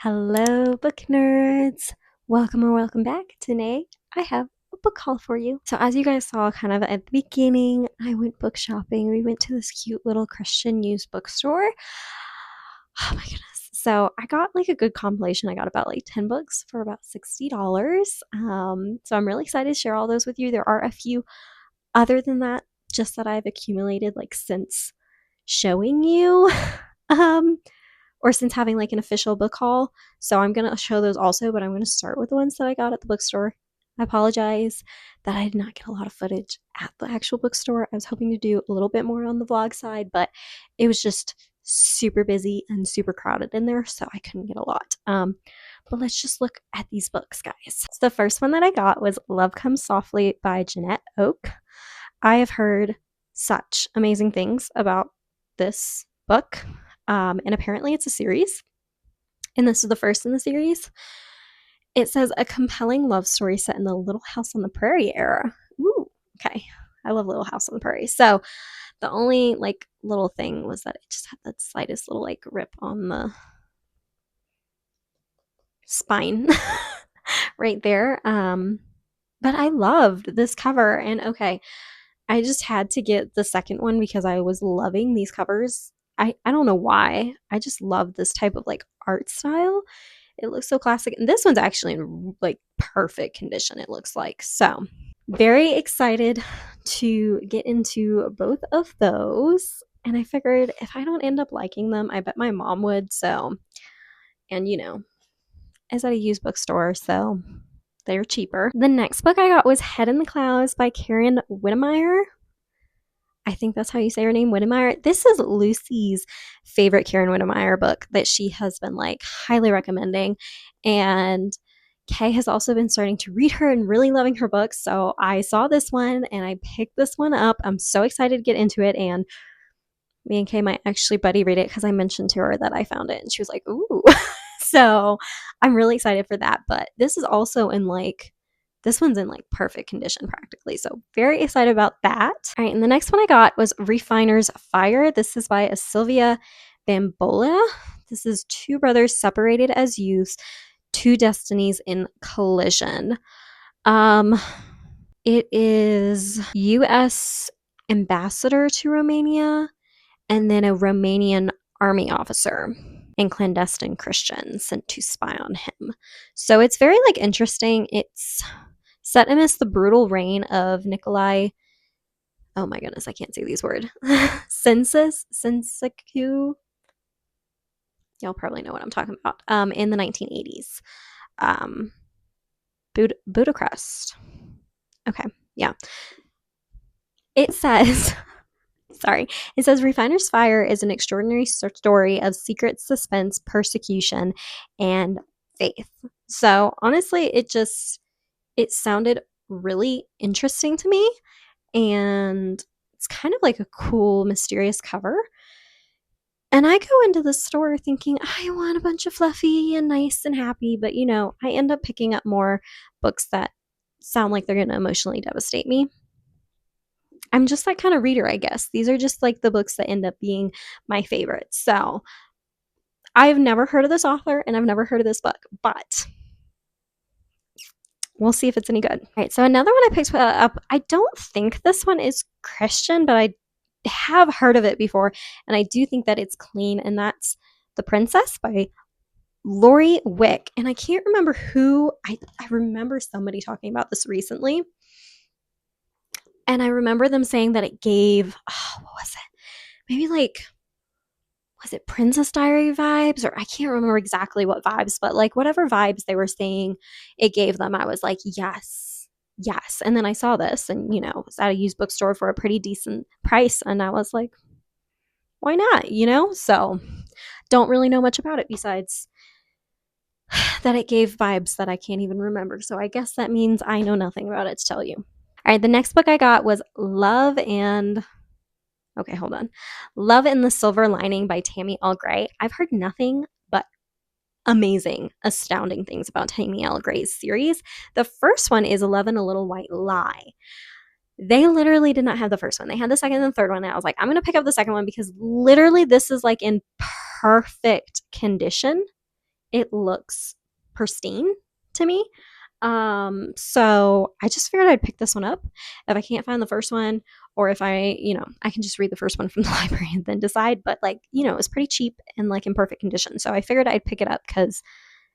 Hello, book nerds. Welcome or welcome back. Today, I have a book haul for you. So as you guys saw kind of at the beginning, I went book shopping. We went to this cute little Christian used bookstore. Oh my goodness. So I got like a good compilation. I got about like 10 books for about $60. So I'm really excited to share all those with you. There are a few other than that, just that I've accumulated like since showing you. Um, or since having like an official book haul. So I'm going to show those also, but I'm going to start with the ones that I got at the bookstore. I apologize that I did not get a lot of footage at the actual bookstore. I was hoping to do a little bit more on the vlog side, but it was just super busy and super crowded in there, so I couldn't get a lot. But let's just look at these books, guys. So the first one that I got was Love Comes Softly by Jeanette Oak. I have heard such amazing things about this book. And apparently it's a series. And this is the first in the series. It says a compelling love story set in the Little House on the Prairie era. Ooh, okay. I love Little House on the Prairie. So the only like little thing was that it just had the slightest little like rip on the spine right there. But I loved this cover. And okay, I just had to get the second one because I was loving these covers. I don't know why. I just love this type of like art style. It looks so classic. And this one's actually in like perfect condition, it looks like. So, very excited to get into both of those. And I figured if I don't end up liking them, I bet my mom would. So, and you know, is at a used bookstore, so they're cheaper. The next book I got was Head in the Clouds by Karen Whittemire. I think that's how you say her name, Whittemire. This is Lucy's favorite Karen Whittemire book that she has been like highly recommending. And Kay has also been starting to read her and really loving her books. So I saw this one and I picked this one up. I'm so excited to get into it. And me and Kay might actually buddy read it because I mentioned to her that I found it and she was like, ooh. So I'm really excited for that. But this is also in like, this one's in like perfect condition practically. So very excited about that. All right. And the next one I got was Refiner's Fire. This is by Sylvia Bambola. This is two brothers separated as youths, two destinies in collision. It is U.S. ambassador to Romania and then a Romanian army officer and clandestine Christian sent to spy on him. So it's very like interesting. It's set amidst the brutal reign of Nikolai. Oh my goodness, I can't say these words. Sensicu. Y'all probably know what I'm talking about. In the 1980s. Budapest. Okay, yeah. It says sorry. It says Refiner's Fire is an extraordinary story of secret suspense, persecution, and faith. So honestly, it sounded really interesting to me. And it's kind of like a cool, mysterious cover. And I go into the store thinking, I want a bunch of fluffy and nice and happy. But, you know, I end up picking up more books that sound like they're going to emotionally devastate me. I'm just that kind of reader, I guess. These are just like the books that end up being my favorites. So I've never heard of this author and I've never heard of this book, but we'll see if it's any good. All right, so another one I picked up, I don't think this one is Christian, but I have heard of it before, and I do think that it's clean, and that's The Princess by Lori Wick. And I can't remember who, I remember somebody talking about this recently, and I remember them saying that it gave, what was it? Maybe like, was it Princess Diary vibes? Or I can't remember exactly what vibes, but like whatever vibes they were saying it gave them, I was like, yes, yes. And then I saw this and, you know, it was at a used bookstore for a pretty decent price. And I was like, why not? You know? So don't really know much about it besides that it gave vibes that I can't even remember. So I guess that means I know nothing about it to tell you. All right, the next book I got was Love and the Silver Lining by Tammy L. Gray. I've heard nothing but amazing, astounding things about Tammy L. Gray's series. The first one is Love and a Little White Lie. They literally did not have the first one. They had the second and the third one. And I was like, I'm going to pick up the second one because literally this is like in perfect condition. it looks pristine to me. So I just figured I'd pick this one up if I can't find the first one, or if I can just read the first one from the library and then decide. But like, it was pretty cheap and like in perfect condition. So I figured I'd pick it up because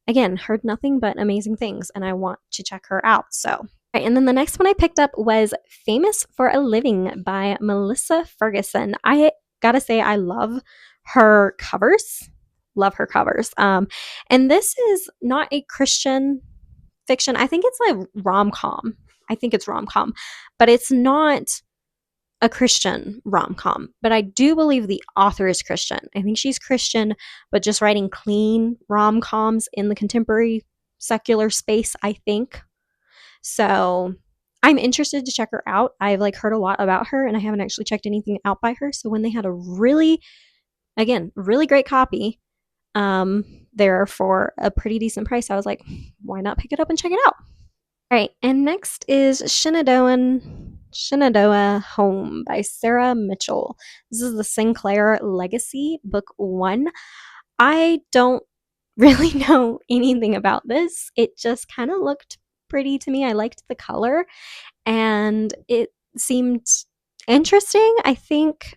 again, heard nothing but amazing things and I want to check her out. So right, and then the next one I picked up was Famous for a Living by Melissa Ferguson. I gotta say, I love her covers. Love her covers. And this is not a Christian fiction. I think it's like rom com. I think it's rom com, but it's not a Christian rom com. But I do believe the author is Christian. I think she's Christian, but just writing clean rom coms in the contemporary secular space, I think. So I'm interested to check her out. I've like heard a lot about her and I haven't actually checked anything out by her. So when they had a really great copy there for a pretty decent price, I was like, why not pick it up and check it out? All right, and next is Shenandoah Home by Sarah Mitchell. This is the Sinclair Legacy, book 1. I don't really know anything about this. It just kind of looked pretty to me. I liked the color and it seemed interesting. I think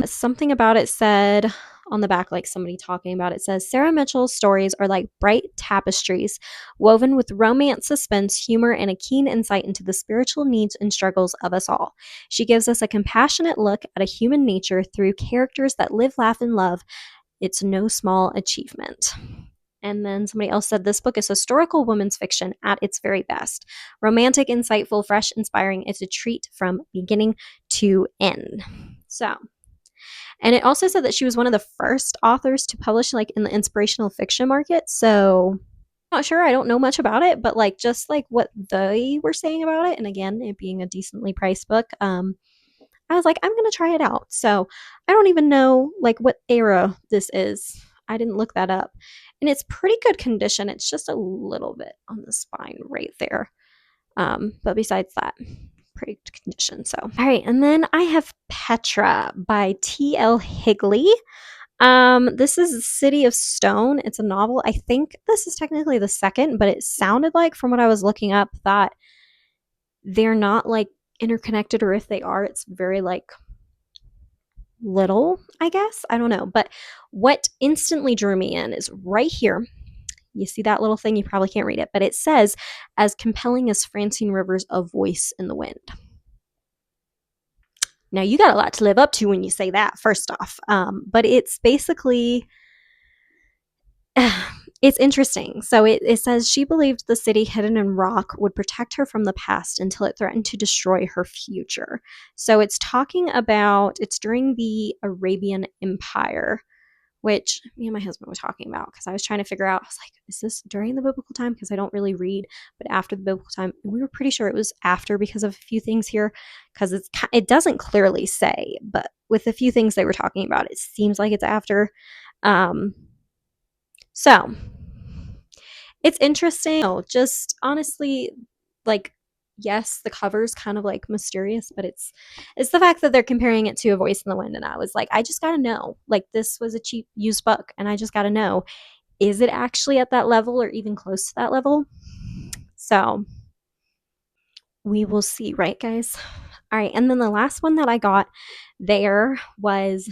something about it said on the back, like somebody talking about it, says Sarah Mitchell's stories are like bright tapestries woven with romance, suspense, humor, and a keen insight into the spiritual needs and struggles of us all. She gives us a compassionate look at a human nature through characters that live, laugh, and love. It's no small achievement. And then somebody else said this book is historical women's fiction at its very best. Romantic, insightful, fresh, inspiring. It's a treat from beginning to end. So, and it also said that she was one of the first authors to publish like in the inspirational fiction market. So, not sure. I don't know much about it, but like just like what they were saying about it, and again, it being a decently priced book, I was like, I'm gonna try it out. So I don't even know like what era this is. I didn't look that up. And it's pretty good condition. It's just a little bit on the spine right there. But besides that, pretty good condition. So all right, and then I have Petra by T.L. Higley. This is City of Stone. It's a novel. I think this is technically the second, but it sounded like from what I was looking up that they're not like interconnected, or if they are, it's very like little, I guess. I don't know. But what instantly drew me in is right here. You see that little thing? You probably can't read it, but it says, as compelling as Francine Rivers' A Voice in the Wind. Now, you got a lot to live up to when you say that, first off. But it's basically it's interesting. So it says she believed the city hidden in rock would protect her from the past until it threatened to destroy her future. So it's during the Arabian Empire, which me and my husband were talking about because I was trying to figure out, I was like, is this during the biblical time? Because I don't really read, but after the biblical time. And we were pretty sure it was after because of a few things here, because it doesn't clearly say, but with a few things they were talking about, it seems like it's after. So it's interesting. Oh, just honestly, like, yes, the cover's kind of like mysterious, but it's the fact that they're comparing it to A Voice in the Wind, and I was like, I just gotta know. Like, this was a cheap used book, and I just gotta know, is it actually at that level or even close to that level? So we will see, right, guys? All right, and then the last one that I got there was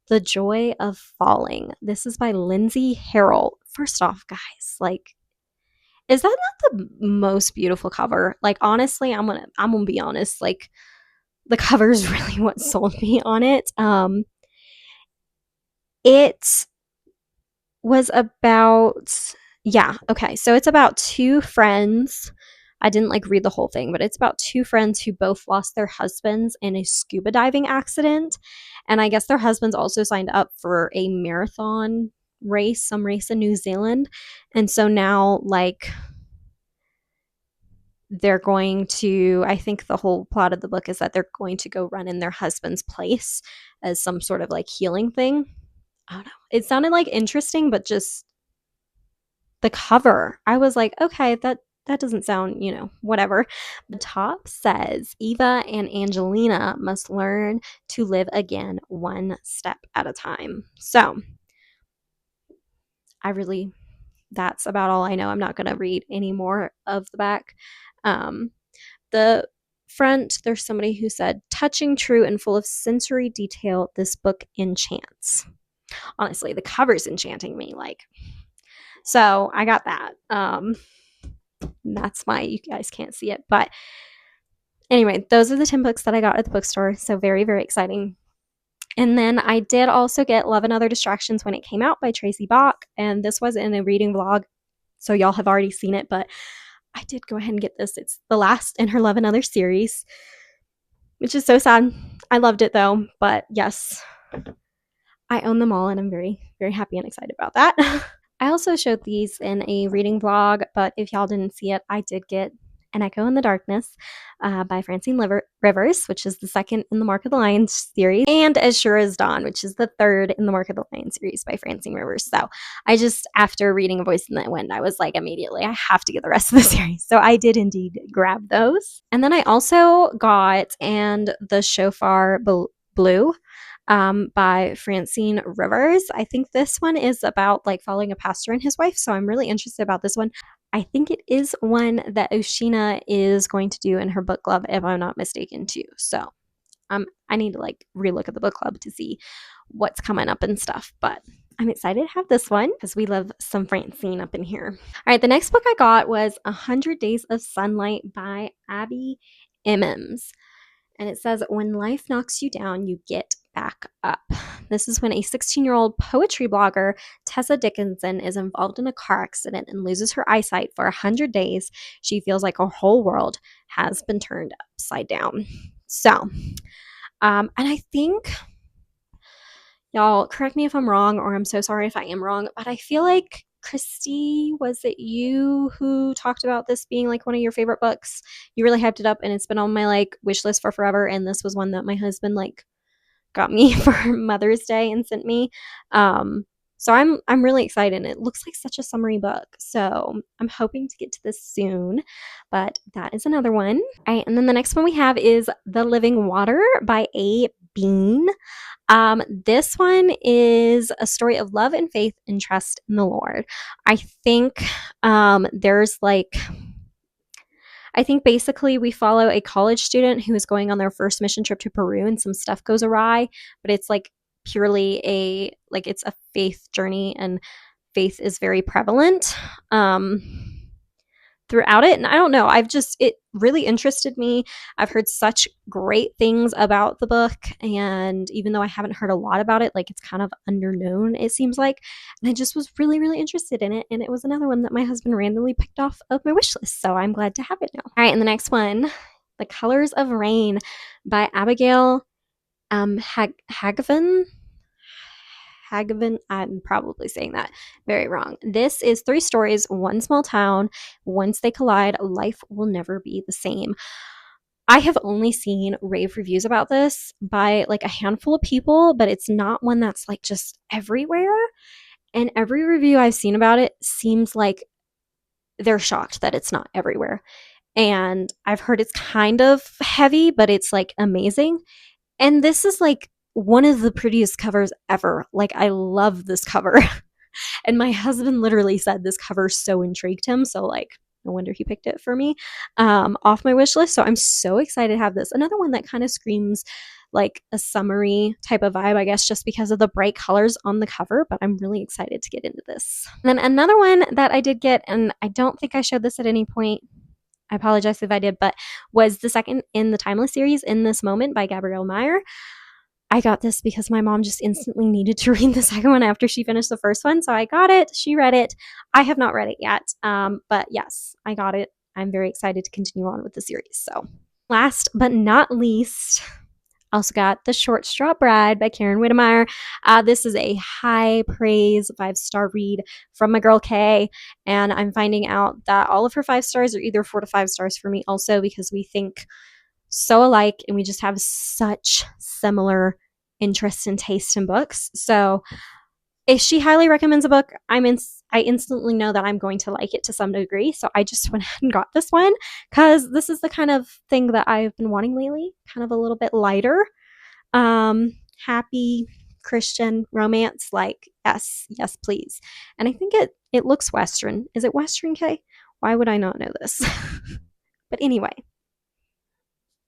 The Joy of Falling. This is by Lindsay Harrell. First off, guys, like, is that not the most beautiful cover? Like, honestly, I'm gonna be honest, like, the cover is really what sold me on it. It was about, yeah, okay, so it's about two friends. I didn't like read the whole thing, but it's about two friends who both lost their husbands in a scuba diving accident. And I guess their husbands also signed up for a marathon race, some race in New Zealand. And so now, like, they're going to, I think the whole plot of the book is that they're going to go run in their husband's place as some sort of like healing thing. I don't know. It sounded like interesting, but just the cover, I was like, okay, that doesn't sound, whatever. The top says Eva and Angelina must learn to live again one step at a time. So I really that's about all I know. I'm not going to read any more of the back. The front, there's somebody who said, touching, true, and full of sensory detail, this book enchants. Honestly, the cover's enchanting me. Like, so I got that. That's my, you guys can't see it, but anyway, those are the 10 books that I got at the bookstore. So very, very exciting. And then I did also get Love and Other Distractions when it came out by Tracy Bach. And this was in a reading vlog. So y'all have already seen it, but I did go ahead and get this. It's the last in her Love and Other series, which is so sad. I loved it though. But yes, I own them all and I'm very, very happy and excited about that. I also showed these in a reading vlog, but if y'all didn't see it, I did get An Echo in the Darkness by Francine Rivers, which is the second in the Mark of the Lion series, and As Sure as Dawn, which is the third in the Mark of the Lion series by Francine Rivers. So I just, after reading A Voice in the Wind, I was like, immediately, I have to get the rest of the series. So I did indeed grab those. And then I also got And the Shofar Blue by Francine Rivers. I think this one is about like following a pastor and his wife, so I'm really interested about this one. I think it is one that Oshina is going to do in her book club, if I'm not mistaken, too. So I need to like relook at the book club to see what's coming up and stuff, but I'm excited to have this one because we love some Francine up in here. All right, the next book I got was 100 Days of Sunlight by Abby Emmons. And it says, when life knocks you down, you get back up. This is when a 16-year-old poetry blogger, Tessa Dickinson, is involved in a car accident and loses her eyesight for 100 days. She feels like her whole world has been turned upside down. So, and I think, y'all, correct me if I'm wrong, or I'm so sorry if I am wrong, but I feel like Christy, was it you who talked about this being like one of your favorite books? You really hyped it up and it's been on my like wish list for forever. And this was one that my husband like got me for Mother's Day and sent me. So I'm really excited. And it looks like such a summery book. So I'm hoping to get to this soon, but that is another one. All right, and then the next one we have is The Living Water by A. Bean. This one is a story of love and faith and trust in the Lord. I think there's like, I think basically we follow a college student who is going on their first mission trip to Peru and some stuff goes awry, but it's like purely it's a faith journey and faith is very prevalent throughout it. And I don't know, it really interested me. I've heard such great things about the book. And even though I haven't heard a lot about it, like it's kind of underknown, it seems like. And I just was really, really interested in it. And it was another one that my husband randomly picked off of my wish list. So I'm glad to have it now. All right. And the next one, The Colors of Rain by Abigail Hagavin. I'm probably saying that very wrong. This is 3 stories, one small town. Once they collide, life will never be the same. I have only seen rave reviews about this by like a handful of people, but it's not one that's like just everywhere. And every review I've seen about it seems like they're shocked that it's not everywhere. And I've heard it's kind of heavy, but it's like amazing. And this is like one of the prettiest covers ever. Like, I love this cover. And my husband literally said this cover so intrigued him. So, like, no wonder he picked it for me off my wish list. So I'm so excited to have this. Another one that kind of screams like a summery type of vibe, I guess, just because of the bright colors on the cover. But I'm really excited to get into this. And then another one that I did get, and I don't think I showed this at any point, I apologize if I did, but was the second in the Timeless series, In This Moment by Gabrielle Meyer. I got this because my mom just instantly needed to read the second one after she finished the first one. So I got it. She read it. I have not read it yet. But yes, I got it. I'm very excited to continue on with the series. So last but not least, also got The Short Straw Bride by Karen Whittemire. This is a high praise 5-star read from my girl Kay. And I'm finding out that all of her 5 stars are either 4 to 5 stars for me also, because we think so alike and we just have such similar interests and taste in books. So if she highly recommends a book, I instantly know that I'm going to like it to some degree. So I just went ahead and got this one because this is the kind of thing that I've been wanting lately, kind of a little bit lighter, happy, Christian romance, like yes, yes, please. And I think it looks Western. Is it Western, Kay? Why would I not know this? But anyway,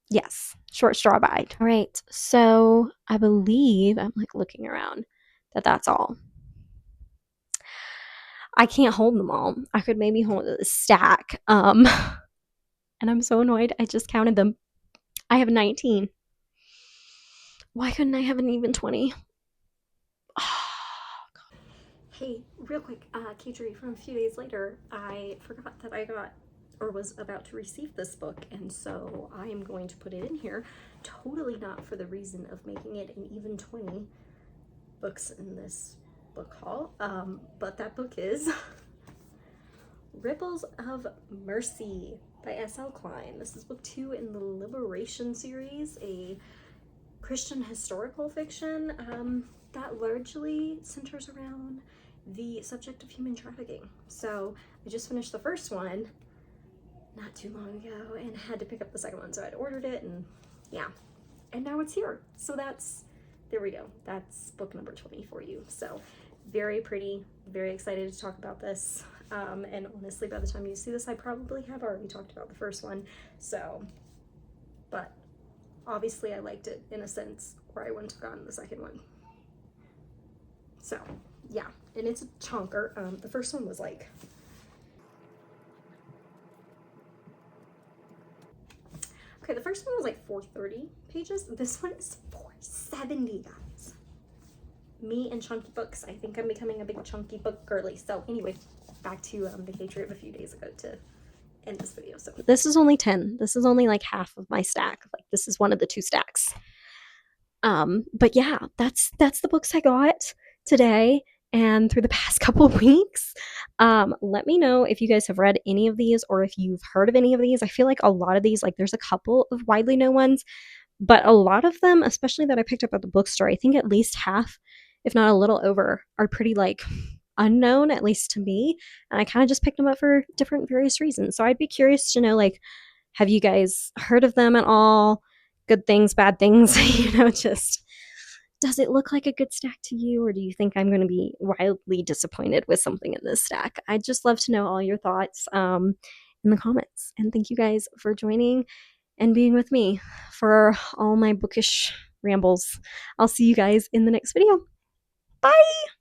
yes, short straw bite. All right, so I believe I'm like looking around that that's all. I can't hold them all. I could maybe hold a stack. And I'm so annoyed. I just counted them. I have 19. Why couldn't I have an even 20? Hey, real quick, Ktree, from a few days later, I forgot that I got or was about to receive this book, and so I am going to put it in here. Totally not for the reason of making it an even 20 books in this book haul, but that book is Ripples of Mercy by S.L. Klein. This is book 2 in the Liberation series, a Christian historical fiction that largely centers around the subject of human trafficking. So I just finished the first one not too long ago and had to pick up the second one, so I'd ordered it, and yeah, and now it's here. So there we go, that's book number 20 for you. So very pretty, very excited to talk about this, and honestly, by the time you see this, I probably have already talked about the first one. So, but obviously I liked it in a sense where I wouldn't have gotten the second one. So yeah, and it's a chunker. The first one was like, okay, the first one was like 430 pages. This one is 470, guys. Me and chunky books. I think I'm becoming a big chunky book girly. So anyway, back to the K-Tree of a few days ago to end this video. So this is only 10. This is only like half of my stack. Like this is one of the 2 stacks. But yeah, that's the books I got today and through the past couple of weeks. Let me know if you guys have read any of these or if you've heard of any of these. I feel like a lot of these, like there's a couple of widely known ones, but a lot of them, especially that I picked up at the bookstore, I think at least half, if not a little over, are pretty like unknown, at least to me. And I kind of just picked them up for different various reasons. So I'd be curious to know, like, have you guys heard of them at all? Good things, bad things, just does it look like a good stack to you, or do you think I'm going to be wildly disappointed with something in this stack? I'd just love to know all your thoughts in the comments. And thank you guys for joining and being with me for all my bookish rambles. I'll see you guys in the next video. Bye!